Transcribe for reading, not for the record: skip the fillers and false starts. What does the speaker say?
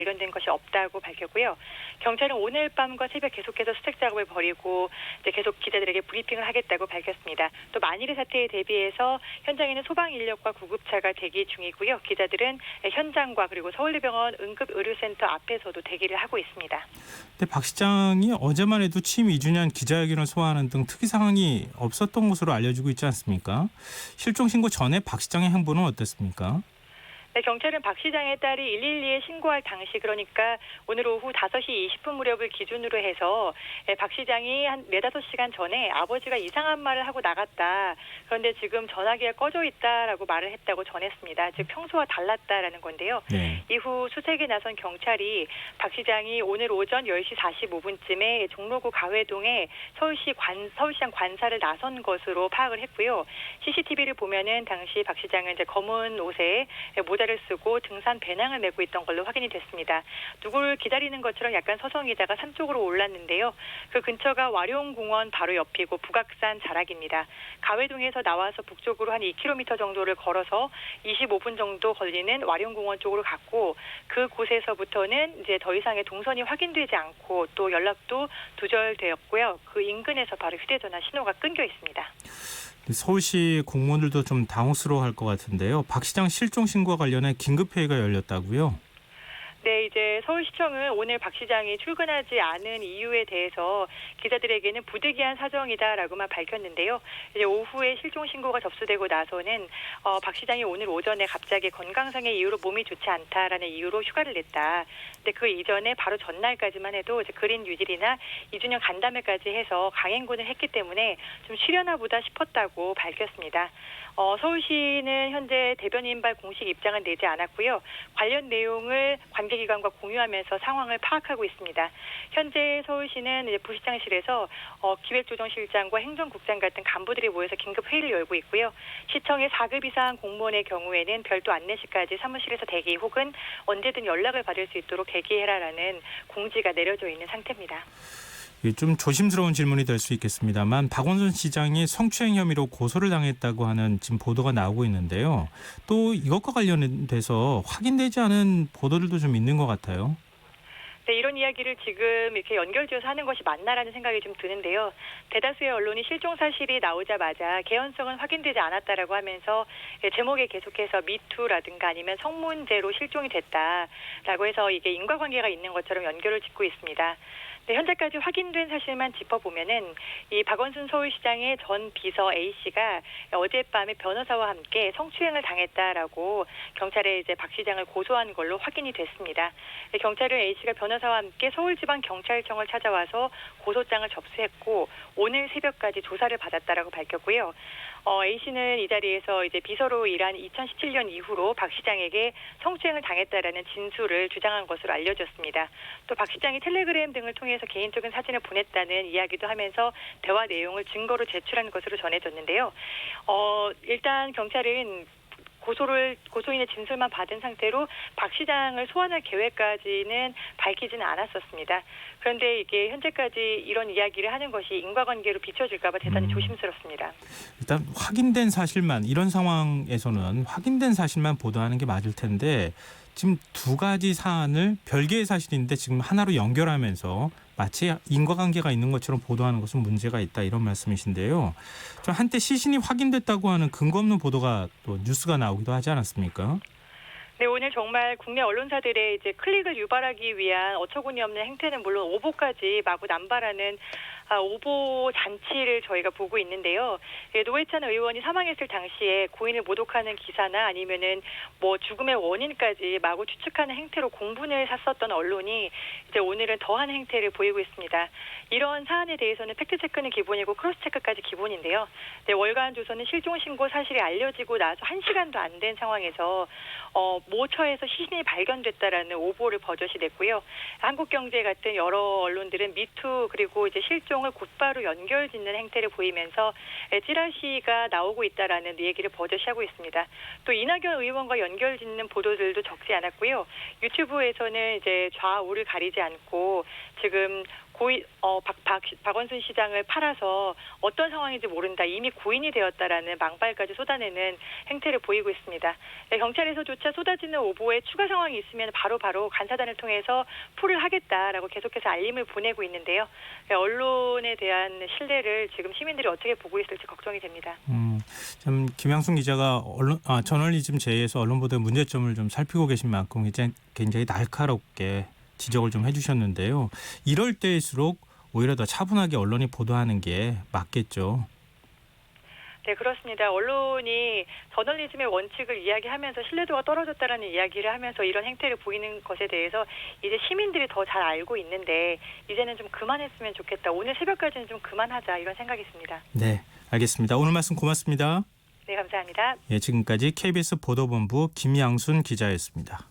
발견된 것이 없다고 밝혔고요. 경찰은 오늘 밤과 새벽 계속해서 수색 작업을 벌이고 이제 계속 기자들에게 브리핑을 하겠다고 밝혔습니다. 또 만일의 사태에 대비해서 현장에는 소방 인력과 구급차가 대기 중이고요. 기자들은 현장과 그리고 서울대병원 응급의료센터 앞에서도 대기를 하고 있습니다. 근데 박 시장이 어제만 해도 취임 2주년 기자회견을 소화하는 등 특이 상황이 없었던 것으로 알려지고 있지 않습니까? 실종 신고 전에 박 시장의 행보는 어땠습니까? 네, 경찰은 박 시장의 딸이 112에 신고할 당시 그러니까 오늘 오후 5시 20분 무렵을 기준으로 해서 박 시장이 한 4-5시간 전에 아버지가 이상한 말을 하고 나갔다. 그런데 지금 전화기가 꺼져 있다라고 말을 했다고 전했습니다. 즉 평소와 달랐다라는 건데요. 네. 이후 수색에 나선 경찰이 박 시장이 오늘 오전 10시 45분쯤에 종로구 가회동에 서울시장 관사를 나선 것으로 파악을 했고요. CCTV를 보면은 당시 박 시장은 이제 검은 옷에 모자를 쓰고 등산 배낭을 메고 있던 걸로 확인이 됐습니다. 누구를 기다리는 것처럼 약간 서성이다가 산 쪽으로 올랐는데요. 그 근처가 와룡공원 바로 옆이고 북악산 자락입니다. 가회동에서 나와서 북쪽으로 한 2km 정도를 걸어서 25분 정도 걸리는 와룡공원 쪽으로 갔고 그곳에서부터는 이제 더 이상의 동선이 확인되지 않고 또 연락도 두절되었고요. 그 인근에서 바로 휴대전화 신호가 끊겨 있습니다. 서울시 공무원들도 좀 당혹스러워할 것 같은데요. 박 시장 실종 신고와 관련해 긴급회의가 열렸다고요? 네, 이제 서울시청은 오늘 박 시장이 출근하지 않은 이유에 대해서 기자들에게는 부득이한 사정이다라고만 밝혔는데요. 이제 오후에 실종 신고가 접수되고 나서는 박 시장이 오늘 오전에 갑자기 건강상의 이유로 몸이 좋지 않다라는 이유로 휴가를 냈다. 근데 그 이전에 바로 전날까지만 해도 이제 그린 뉴딜이나 2주년 간담회까지 해서 강행군을 했기 때문에 좀 쉬려나 보다 싶었다고 밝혔습니다. 서울시는 현재 대변인발 공식 입장은 내지 않았고요. 관련 내용을 관계기관과 공유하면서 상황을 파악하고 있습니다. 현재 서울시는 이제 부시장실에서 기획조정실장과 행정국장 같은 간부들이 모여서 긴급 회의를 열고 있고요. 시청의 4급 이상 공무원의 경우에는 별도 안내시까지 사무실에서 대기 혹은 언제든 연락을 받을 수 있도록 대기해라라는 공지가 내려져 있는 상태입니다. 좀 조심스러운 질문이 될 수 있겠습니다만 박원순 시장이 성추행 혐의로 고소를 당했다고 하는 지금 보도가 나오고 있는데요. 또 이것과 관련돼서 확인되지 않은 보도들도 좀 있는 것 같아요. 네, 이런 이야기를 지금 이렇게 연결지어서 하는 것이 맞나라는 생각이 좀 드는데요. 대다수의 언론이 실종 사실이 나오자마자 개연성은 확인되지 않았다라고 하면서 제목에 계속해서 미투라든가 아니면 성문제로 실종이 됐다라고 해서 이게 인과관계가 있는 것처럼 연결을 짓고 있습니다. 네, 현재까지 확인된 사실만 짚어보면은 이 박원순 서울시장의 전 비서 A 씨가 어젯밤에 변호사와 함께 성추행을 당했다라고 경찰에 이제 박 시장을 고소한 걸로 확인이 됐습니다. 네, 경찰은 A 씨가 변호사와 함께 서울지방경찰청을 찾아와서 고소장을 접수했고 오늘 새벽까지 조사를 받았다라고 밝혔고요. A 씨는 이 자리에서 이제 비서로 일한 2017년 이후로 박 시장에게 성추행을 당했다라는 진술을 주장한 것으로 알려졌습니다. 또 박 시장이 텔레그램 등을 통해서 개인적인 사진을 보냈다는 이야기도 하면서 대화 내용을 증거로 제출한 것으로 전해졌는데요. 일단 경찰은 고소인의 진술만 받은 상태로 박 시장을 소환할 계획까지는 밝히지는 않았었습니다. 그런데 이게 현재까지 이런 이야기를 하는 것이 인과관계로 비춰질까 봐 대단히 조심스럽습니다. 일단 확인된 사실만 이런 상황에서는 확인된 사실만 보도하는 게 맞을 텐데 지금 두 가지 사안을 별개의 사실인데 지금 하나로 연결하면서 마치 인과관계가 있는 것처럼 보도하는 것은 문제가 있다 이런 말씀이신데요. 좀 한때 시신이 확인됐다고 하는 근거 없는 보도가 또 뉴스가 나오기도 하지 않았습니까? 네, 오늘 정말 국내 언론사들의 이제 클릭을 유발하기 위한 어처구니 없는 행태는 물론 오보까지 마구 남발하는 오보 잔치를 저희가 보고 있는데요. 노회찬 의원이 사망했을 당시에 고인을 모독하는 기사나 아니면은 뭐 죽음의 원인까지 마구 추측하는 행태로 공분을 샀었던 언론이 이제 오늘은 더한 행태를 보이고 있습니다. 이런 사안에 대해서는 팩트체크는 기본이고 크로스체크까지 기본인데요. 네, 월간 조선은 실종 신고 사실이 알려지고 나서 1시간도 안 된 상황에서 모처에서 시신이 발견됐다라는 오보를 버젓이 냈고요. 한국경제 같은 여러 언론들은 미투 그리고 이제 실종을 곧바로 연결짓는 행태를 보이면서 찌라시가 나오고 있다라는 얘기를 버젓이 하고 있습니다. 또 이낙연 의원과 연결짓는 보도들도 적지 않았고요. 유튜브에서는 이제 좌우를 가리지 않고 지금 박원순 시장을 팔아서 어떤 상황인지 모른다, 이미 고인이 되었다라는 망발까지 쏟아내는 행태를 보이고 있습니다. 네, 경찰에서조차 쏟아지는 오보에 추가 상황이 있으면 바로바로 간사단을 통해서 풀을 하겠다라고 계속해서 알림을 보내고 있는데요. 네, 언론에 대한 신뢰를 지금 시민들이 어떻게 보고 있을지 걱정이 됩니다. 참 김양순 기자가 저널리즘 제에서 언론 보도의 문제점을 좀 살피고 계신 만큼 굉장히 날카롭게 지적을 좀 해주셨는데요. 이럴 때일수록 오히려 더 차분하게 언론이 보도하는 게 맞겠죠. 네, 그렇습니다. 언론이 저널리즘의 원칙을 이야기하면서 신뢰도가 떨어졌다라는 이야기를 하면서 이런 행태를 보이는 것에 대해서 이제 시민들이 더 잘 알고 있는데 이제는 좀 그만했으면 좋겠다. 오늘 새벽까지는 좀 그만하자, 이런 생각이 듭니다. 네, 알겠습니다. 오늘 말씀 고맙습니다. 네, 감사합니다. 예, 지금까지 KBS 보도본부 김양순 기자였습니다.